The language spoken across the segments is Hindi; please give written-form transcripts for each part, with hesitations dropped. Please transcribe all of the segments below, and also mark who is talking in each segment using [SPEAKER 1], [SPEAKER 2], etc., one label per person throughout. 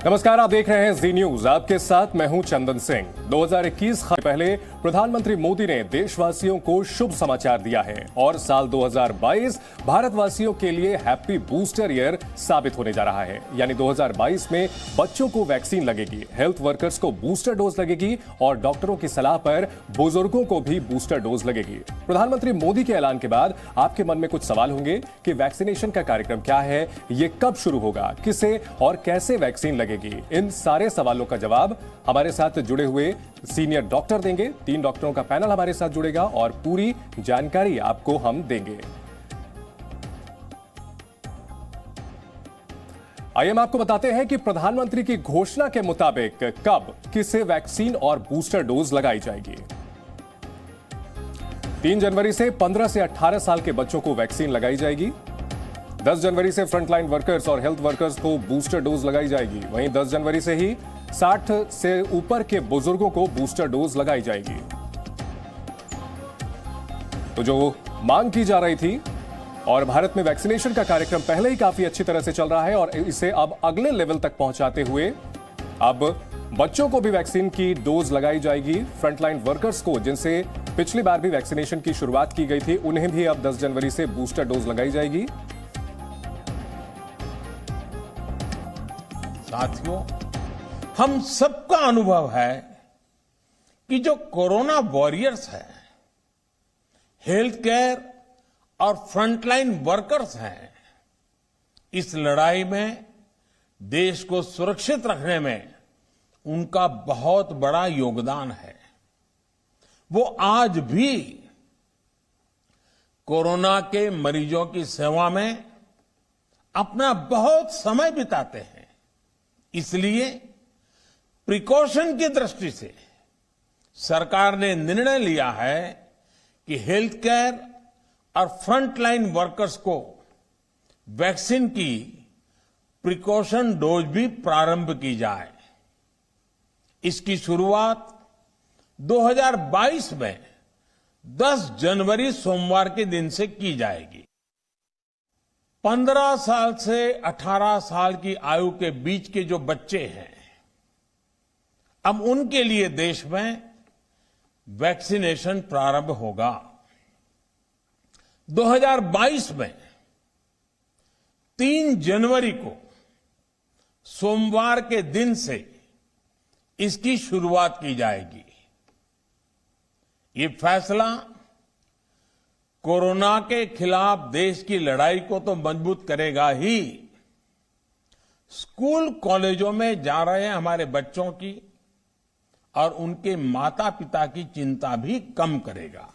[SPEAKER 1] नमस्कार, आप देख रहे हैं जी न्यूज। आपके साथ मैं हूं चंदन सिंह। 2021 से पहले प्रधानमंत्री मोदी ने देशवासियों को शुभ समाचार दिया है और साल 2022 भारतवासियों के लिए हैप्पी बूस्टर ईयर साबित होने जा रहा है। यानी 2022 में बच्चों को वैक्सीन लगेगी, हेल्थ वर्कर्स को बूस्टर डोज लगेगी और डॉक्टरों की सलाह पर बुजुर्गों को भी बूस्टर डोज लगेगी। प्रधानमंत्री मोदी के ऐलान के बाद आपके मन में कुछ सवाल होंगे कि वैक्सीनेशन का कार्यक्रम क्या है, ये कब शुरू होगा, किसे और कैसे वैक्सीन लगेगी। इन सारे सवालों का जवाब हमारे साथ जुड़े हुए सीनियर डॉक्टर देंगे। 3 डॉक्टरों का पैनल हमारे साथ जुड़ेगा और पूरी जानकारी आपको हम देंगे। आइए हम आपको बताते हैं कि प्रधानमंत्री की घोषणा के मुताबिक कब किसे वैक्सीन और बूस्टर डोज लगाई जाएगी। 3 जनवरी से 15 से 18 साल के बच्चों को वैक्सीन लगाई जाएगी। 10 जनवरी से फ्रंटलाइन वर्कर्स और हेल्थ वर्कर्स को बूस्टर डोज लगाई जाएगी। वहीं 10 जनवरी से ही 60 से ऊपर के बुजुर्गों को बूस्टर डोज लगाई जाएगी। तो जो मांग की जा रही थी और भारत में वैक्सीनेशन का कार्यक्रम पहले ही काफी अच्छी तरह से चल रहा है और इसे अब अगले लेवल तक पहुंचाते हुए अब बच्चों को भी वैक्सीन की डोज लगाई जाएगी। फ्रंटलाइन वर्कर्स को, जिनसे पिछली बार भी वैक्सीनेशन की शुरुआत की गई थी, उन्हें भी अब 10 जनवरी से बूस्टर डोज लगाई जाएगी।
[SPEAKER 2] साथियों, हम सबका अनुभव है कि जो कोरोना वॉरियर्स हैं, हेल्थ केयर और फ्रंटलाइन वर्कर्स हैं, इस लड़ाई में देश को सुरक्षित रखने में उनका बहुत बड़ा योगदान है। वो आज भी कोरोना के मरीजों की सेवा में अपना बहुत समय बिताते हैं। इसलिए प्रिकॉशन की दृष्टि से सरकार ने निर्णय लिया है कि हेल्थ केयर और फ्रंटलाइन वर्कर्स को वैक्सीन की प्रिकॉशन डोज भी प्रारंभ की जाए। इसकी शुरुआत 2022 में 10 जनवरी सोमवार के दिन से की जाएगी। 15 साल से 18 साल की आयु के बीच के जो बच्चे हैं, अब उनके लिए देश में वैक्सीनेशन प्रारंभ होगा। 2022 में 3 जनवरी को सोमवार के दिन से इसकी शुरुआत की जाएगी। ये फैसला कोरोना के खिलाफ देश की लड़ाई को तो मजबूत करेगा ही, स्कूल कॉलेजों में जा रहे हमारे बच्चों की और उनके माता पिता की चिंता भी कम करेगा।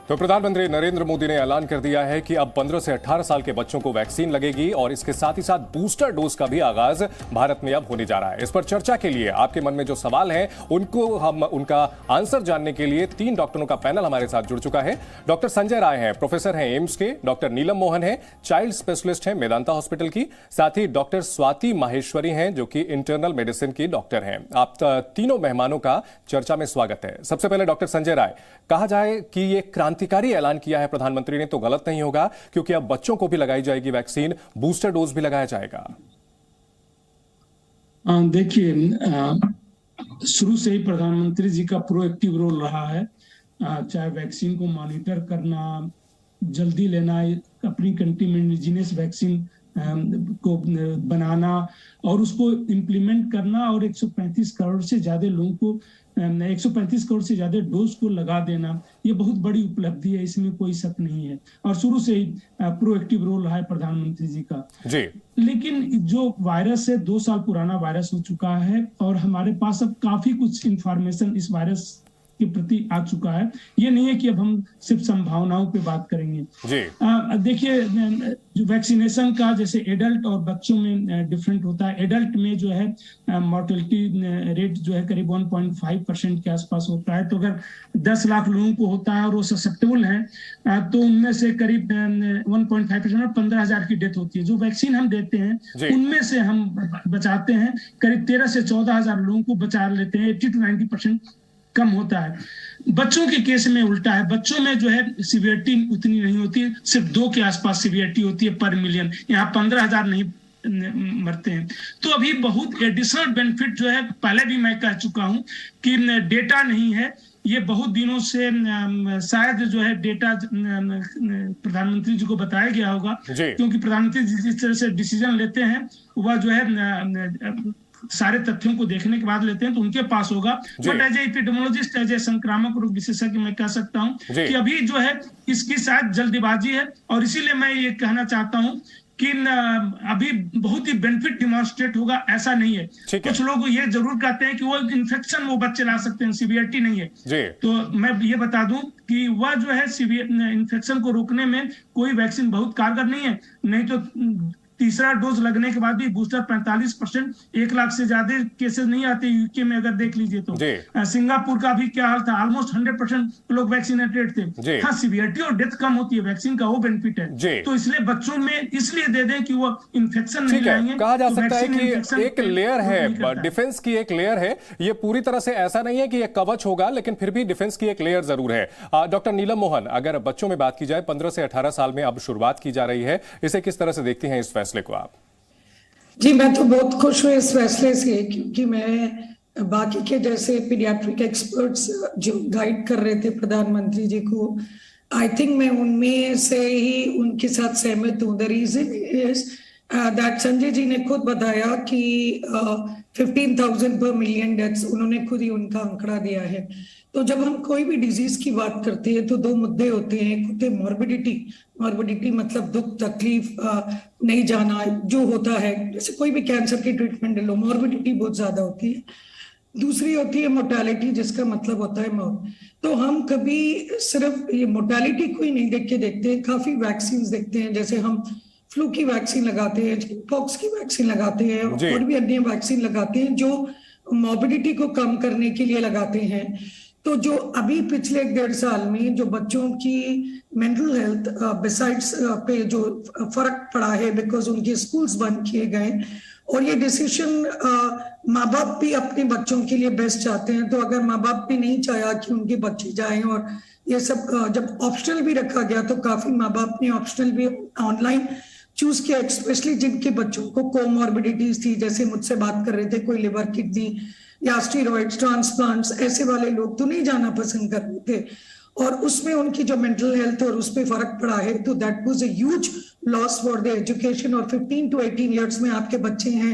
[SPEAKER 1] तो प्रधानमंत्री नरेंद्र मोदी ने ऐलान कर दिया है कि अब 15 से 18 साल के बच्चों को वैक्सीन लगेगी और इसके साथ ही साथ बूस्टर डोज का भी आगाज भारत में अब होने जा रहा है। इस पर चर्चा के लिए आपके मन में जो सवाल हैं, उनको हम उनका आंसर जानने के लिए 3 डॉक्टरों का पैनल हमारे साथ जुड़ चुका है। डॉक्टर संजय राय हैं, प्रोफेसर हैं एम्स के। डॉक्टर नीलम मोहन हैं, चाइल्ड स्पेशलिस्ट हैं मेदांता हॉस्पिटल की। साथ ही डॉक्टर स्वाति माहेश्वरी हैं, जो कि इंटरनल मेडिसिन की डॉक्टर हैं। आप तीनों मेहमानों का चर्चा में स्वागत है। सबसे पहले डॉक्टर संजय राय, कहा जाए कि ये क्रांतिकारी ऐलान किया है प्रधानमंत्री ने तो गलत नहीं होगा, क्योंकि अब बच्चों को भी लगाई जाएगी वैक्सीन, बूस्टर डोज भी लगाया जाएगा।
[SPEAKER 3] देखिए, शुरू से ही प्रधानमंत्री जी का प्रोएक्टिव रोल रहा है। चाहे वैक्सीन को मॉनिटर करना, जल्दी लेना, अपनी कंट्री में इंडिजिनस वैक्सीन को बनाना और उसको इम्प्लीमेंट करना और 135 करोड़ से ज्यादा लोगों को 135 करोड़ से ज्यादा डोज को लगा देना, ये बहुत बड़ी उपलब्धि है, इसमें कोई शक नहीं है। और शुरू से ही प्रोएक्टिव रोल रहा है प्रधानमंत्री जी का जी। लेकिन जो वायरस है 2 साल पुराना वायरस हो चुका है और हमारे पास अब काफी कुछ इंफॉर्मेशन इस वायरस के प्रति आ चुका है। ये नहीं है कि अब हम सिर्फ संभावनाओं पे बात करेंगे जी। देखिए, जो वैक्सीनेशन का जैसे एडल्ट और बच्चों में डिफरेंट होता है। एडल्ट में जो है मॉर्टेलिटी रेट जो है करीब 1.5% के आसपास होता है। तो अगर 10 लाख लोगों को होता है और वो ससेप्टेबल हैं, तो उनमें से करीब 1.5% और 15,000 की डेथ होती है। जो वैक्सीन हम देते हैं उनमें से हम बचाते हैं, करीब 13 से 14,000 लोगों को बचा लेते हैं। 80 to 90% कम होता है। बच्चों के केस में उल्टा है। बच्चों में जो है सिवियरिटी उतनी नहीं होती है, सिर्फ 2 के आसपास सिवियरिटी होती है पर मिलियन। यहाँ 15,000 नहीं मरते हैं। तो अभी बहुत एडिशनल बेनिफिट जो है, पहले भी मैं कह चुका हूं कि डेटा नहीं है, ये बहुत दिनों से शायद जो है डेटा प्रधानमंत्री जी को बताया गया होगा, क्योंकि प्रधानमंत्री जिस तरह से डिसीजन लेते हैं वह जो है सारे तथ्यों को देखने के बाद लेते हैं, तो उनके पास होगा। But as a epidemiologist, as a संक्रामक रोग विशेषज्ञ मैं कह सकता हूं कि अभी जो है इसकी शायद जल्दीबाजी है, और इसीलिए मैं ये कहना चाहता हूं कि अभी बहुत ही बेनिफिट डिमॉन्स्ट्रेट होगा, ऐसा नहीं है। कुछ लोग ये जरूर कहते हैं कि वो इन्फेक्शन वो बच्चे ला सकते हैं, सीवियरिटी नहीं है। तो मैं ये बता दूं कि वह जो है इन्फेक्शन को रोकने में कोई वैक्सीन बहुत कारगर नहीं है। नहीं तो तीसरा डोज लगने के बाद भी बूस्टर 45%, 1 लाख से ज्यादा केसेस नहीं आते यूके में, अगर देख लीजिए तो। सिंगापुर का भी क्या हाल था, ऑलमोस्ट 100% लोग वैक्सीनेटेड थे। हाँ, सीवियरिटी और डेथ कम होती है, वैक्सीन का वो बेनिफिट है। तो इसलिए बच्चों में इसलिए दे दें कि वो इन्फेक्शन नहीं लाएंगे।
[SPEAKER 1] कहा जा सकता है कि एक लेयर है, डिफेंस की एक लेयर है, ये पूरी तरह से ऐसा नहीं है कि ये कवच होगा, लेकिन फिर भी डिफेंस की एक लेयर जरूर है। डॉक्टर नीलम मोहन, अगर बच्चों में बात की जाए, 15 से 18 साल में अब शुरुआत की जा रही है, इसे किस तरह से देखती हैं इस फैसले को आप?
[SPEAKER 4] जी, मैं तो बहुत खुश हूँ इस फैसले से, क्योंकि मैं बाकी के जैसे पीडियाट्रिक एक्सपर्ट्स जो गाइड कर रहे थे प्रधानमंत्री जी को, आई थिंक मैं उनमें से ही उनके साथ सहमत हूँ। The reason is that Sanjay ji ने खुद बताया कि 15,000 पर मिलियन डेथ्स, उन्होंने खुद ही उनका आंकड़ा दिया है। तो जब हम कोई भी डिजीज की बात करते हैं तो 2 मुद्दे होते हैं। एक होते हैं मॉर्बिडिटी मतलब दुख तकलीफ नहीं जाना जो होता है, जैसे कोई भी कैंसर की ट्रीटमेंट ले लो, मॉर्बिडिटी बहुत ज्यादा होती है। दूसरी होती है मोर्टेलिटी, जिसका मतलब होता है मौत। तो हम कभी सिर्फ ये मोर्टेलिटी को ही नहीं देख के देखते हैं, काफी वैक्सीन देखते हैं। जैसे हम फ्लू की वैक्सीन लगाते हैं, पॉक्स की वैक्सीन लगाते हैं, और भी अन्य वैक्सीन लगाते हैं जो मॉर्बिडिटी को कम करने के लिए लगाते हैं। तो जो अभी पिछले 1.5 साल में जो बच्चों की मेंटल हेल्थ बिसाइड्स पे जो फर्क पड़ा है, बिकॉज उनके स्कूल्स बंद किए गए, और ये डिसीजन माँ बाप भी अपने बच्चों के लिए बेस्ट चाहते हैं। तो अगर माँ बाप भी नहीं चाहा कि उनके बच्चे जाएं, और ये सब जब ऑप्शनल भी रखा गया तो काफी माँ बाप ने ऑप्शनल भी ऑनलाइन चूज किया, स्पेशली जिनके बच्चों को कोमॉर्बिडिटीज थी, जैसे मुझसे बात कर रहे थे कोई लिवर किडनी या स्टीरॉइड्स ट्रांसप्लांट्स, ऐसे वाले लोग तो नहीं जाना पसंद कर रहे थे, और उसमें उनकी जो मेंटल हेल्थ और उस पर फर्क पड़ा है। तो that was a huge loss for the education. और 15 to 18 ईयर्स में आपके बच्चे हैं,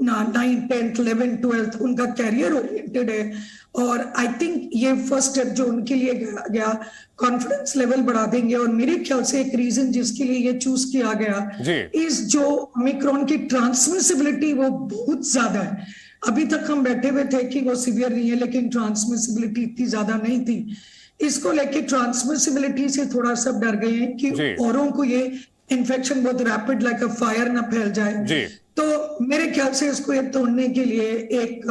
[SPEAKER 4] 9th 10th 11th 12th, उनका कैरियर ओरिएंटेड है, और आई थिंक ये फर्स्ट स्टेप जो उनके लिए गया कॉन्फिडेंस लेवल बढ़ा देंगे। और मेरे ख्याल से एक रीजन जिसके लिए ये चूज किया गया इस जो ओमिक्रॉन की ट्रांसमिसिबिलिटी वो बहुत ज्यादा है। अभी तक हम बैठे हुए थे कि वो सीवियर नहीं है, लेकिन ट्रांसमिसिबिलिटी इतनी ज्यादा नहीं थी। इसको लेके ट्रांसमिसिबिलिटी से थोड़ा सा डर गए हैं कि औरों को ये इन्फेक्शन बहुत रैपिड लाइक अ फायर ना फैल जाए। तो मेरे ख्याल से इसको एक तोड़ने के लिए एक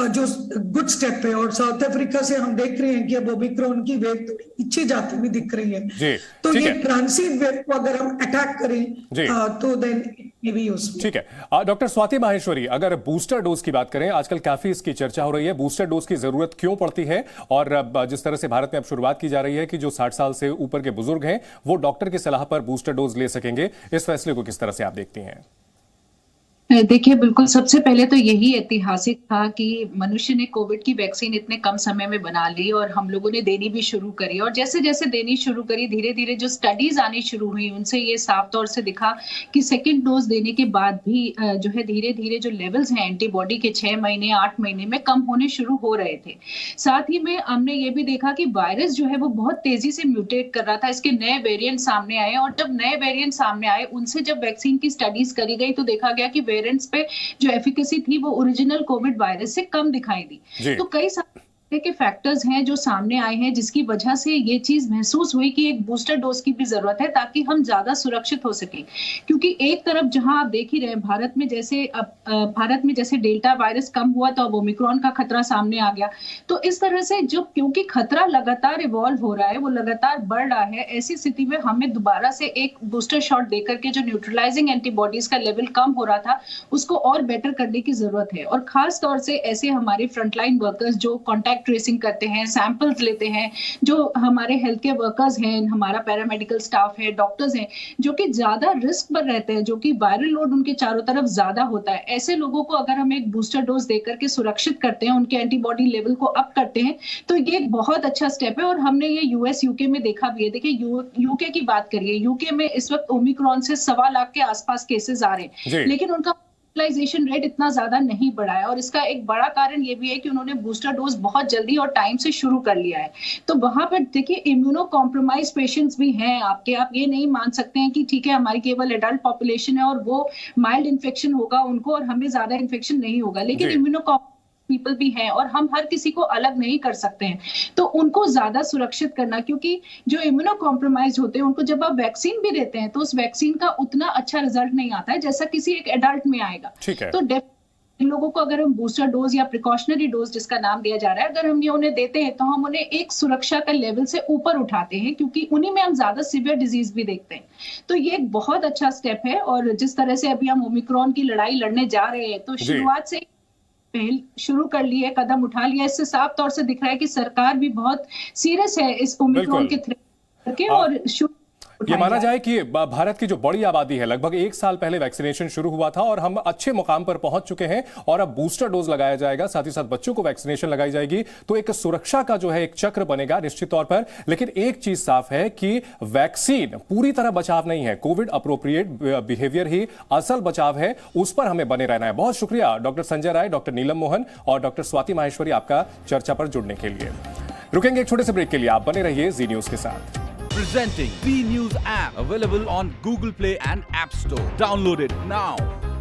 [SPEAKER 4] जो गुड स्टेप है, और साउथ अफ्रीका से हम देख रहे हैं कि अब ओमिक्रॉन की वेव थोड़ी पीछे जाती हुई दिख रही है। तो ये ट्रांसिट वेव को अगर हम अटैक करें तो देन मे बी यूजफुल। ठीक
[SPEAKER 1] है। डॉक्टर स्वाति माहेश्वरी, अगर बूस्टर डोज की बात करें, आजकल काफी इसकी चर्चा हो रही है, बूस्टर डोज की जरूरत क्यों पड़ती है, और जिस तरह से भारत में अब शुरुआत की जा रही है कि जो 60 साल से ऊपर के बुजुर्ग हैं वो डॉक्टर की सलाह पर बूस्टर डोज ले सकेंगे, इस फैसले को किस तरह से आप देखती हैं?
[SPEAKER 5] देखिए, बिल्कुल सबसे पहले तो यही ऐतिहासिक था कि मनुष्य ने कोविड की वैक्सीन इतने कम समय में बना ली और हम लोगों ने देनी भी शुरू करी, और जैसे जैसे देनी शुरू करी धीरे धीरे जो स्टडीज आनी शुरू हुई उनसे ये साफ तौर से दिखा कि सेकेंड डोज देने के बाद भी जो है धीरे धीरे जो लेवल्स हैं एंटीबॉडी के 6 महीने 8 महीने में कम होने शुरू हो रहे थे। साथ ही में हमने ये भी देखा कि वायरस जो है वो बहुत तेजी से म्यूटेट कर रहा था, इसके नए वेरिएंट सामने आए, और जब नए वेरिएंट सामने आए उनसे जब वैक्सीन की स्टडीज करी गई तो देखा गया कि वेरिएंट्स पे जो एफिकेसी थी वो ओरिजिनल कोविड वायरस से कम दिखाई दी। तो कई सारे के फैक्टर्स हैं जो सामने आए हैं जिसकी वजह से ये चीज महसूस हुई कि एक बूस्टर डोज की भी जरूरत है ताकि हम ज्यादा सुरक्षित हो सके। क्योंकि एक तरफ जहां आप देख ही रहे हैं भारत में जैसे डेल्टा वायरस कम हुआ तो अब ओमिक्रॉन का खतरा सामने आ गया। तो इस तरह से जो क्योंकि खतरा लगातार इवॉल्व हो रहा है, वो लगातार बढ़ रहा है, ऐसी स्थिति में हमें दोबारा से एक बूस्टर शॉट देकर के जो न्यूट्रलाइजिंग एंटीबॉडीज का लेवल कम हो रहा था उसको और बेटर करने की जरूरत है। और खास तौर से ऐसे हमारे फ्रंटलाइन वर्कर्स जो कॉन्टैक्ट कॉन्टैक्ट ट्रेसिंग करते हैं, सैंपल्स लेते हैं, जो हमारे हेल्थ केयर वर्कर्स हैं, हमारा पैरामेडिकल स्टाफ है, डॉक्टर्स हैं, जो कि ज्यादा रिस्क पर रहते हैं, जो कि वायरल लोड उनके चारों तरफ ज्यादा होता है, ऐसे लोगों को अगर हम एक बूस्टर डोज देकर के सुरक्षित करते हैं, उनके एंटीबॉडी लेवल को अप करते हैं, तो ये एक बहुत अच्छा स्टेप है। और हमने ये यूएस यूके में देखा भी है। देखिए यूके की बात करिए, यूके में इस वक्त ओमिक्रॉन से 1.25 लाख के आसपास केसेस आ रहे हैं, लेकिन उनका हॉस्पिटलाइजेशन रेट इतना ज्यादा नहीं बढ़ा है। और इसका एक बड़ा कारण ये भी है कि उन्होंने बूस्टर डोज बहुत जल्दी और टाइम से शुरू कर लिया है। तो वहां पर देखिए इम्यूनो कॉम्प्रोमाइज पेशेंट्स भी हैं आपके, आप ये नहीं मान सकते हैं कि ठीक है हमारी केवल एडल्ट पॉपुलेशन है और वो माइल्ड इन्फेक्शन होगा उनको और हमें ज्यादा इन्फेक्शन नहीं होगा, लेकिन इम्यूनो पीपल भी हैं और हम हर किसी को अलग नहीं कर सकते हैं। तो उनको ज्यादा सुरक्षित करना, क्योंकि जो इम्यूनो कॉम्प्रोमाइज होते हैं उनको जब आप वैक्सीन भी देते हैं तो उस वैक्सीन का उतना अच्छा रिजल्ट नहीं आता है जैसा किसी एक एडल्ट में आएगा। तो इन लोगों को अगर हम बूस्टर डोज या प्रिकॉशनरी डोज जिसका नाम दिया जा रहा है, अगर हम ये उन्हें देते हैं तो हम उन्हें एक सुरक्षा का लेवल से ऊपर उठाते हैं, क्योंकि उन्हीं में हम ज्यादा सीवियर डिजीज भी देखते हैं। तो ये एक बहुत अच्छा स्टेप है। और जिस तरह से अभी हम ओमिक्रॉन की लड़ाई लड़ने जा रहे हैं, तो शुरुआत से पहल शुरू कर लिए, कदम उठा लिया, इससे साफ तौर से दिख रहा है कि सरकार भी बहुत सीरियस है इस ओमिक्रॉन के थ्रेट करके। और
[SPEAKER 1] ये माना जाए कि भारत की जो बड़ी आबादी है, लगभग 1 साल पहले वैक्सीनेशन शुरू हुआ था और हम अच्छे मुकाम पर पहुंच चुके हैं और अब बूस्टर डोज लगाया जाएगा, साथ ही साथ बच्चों को वैक्सीनेशन लगाई जाएगी, तो एक सुरक्षा का जो है एक चक्र बनेगा निश्चित तौर पर। लेकिन एक चीज साफ है कि वैक्सीन पूरी तरह बचाव नहीं है, कोविड अप्रोप्रिएट बिहेवियर ही असल बचाव है, उस पर हमें बने रहना है। बहुत शुक्रिया डॉक्टर संजय राय, डॉक्टर नीलम मोहन और डॉक्टर स्वाति माहेश्वरी आपका चर्चा पर जुड़ने के लिए। रुकेंगे एक छोटे से ब्रेक के लिए, आप बने रहिए जी न्यूज के साथ।
[SPEAKER 6] Presenting B News app, available on Google Play and App Store. Download it now.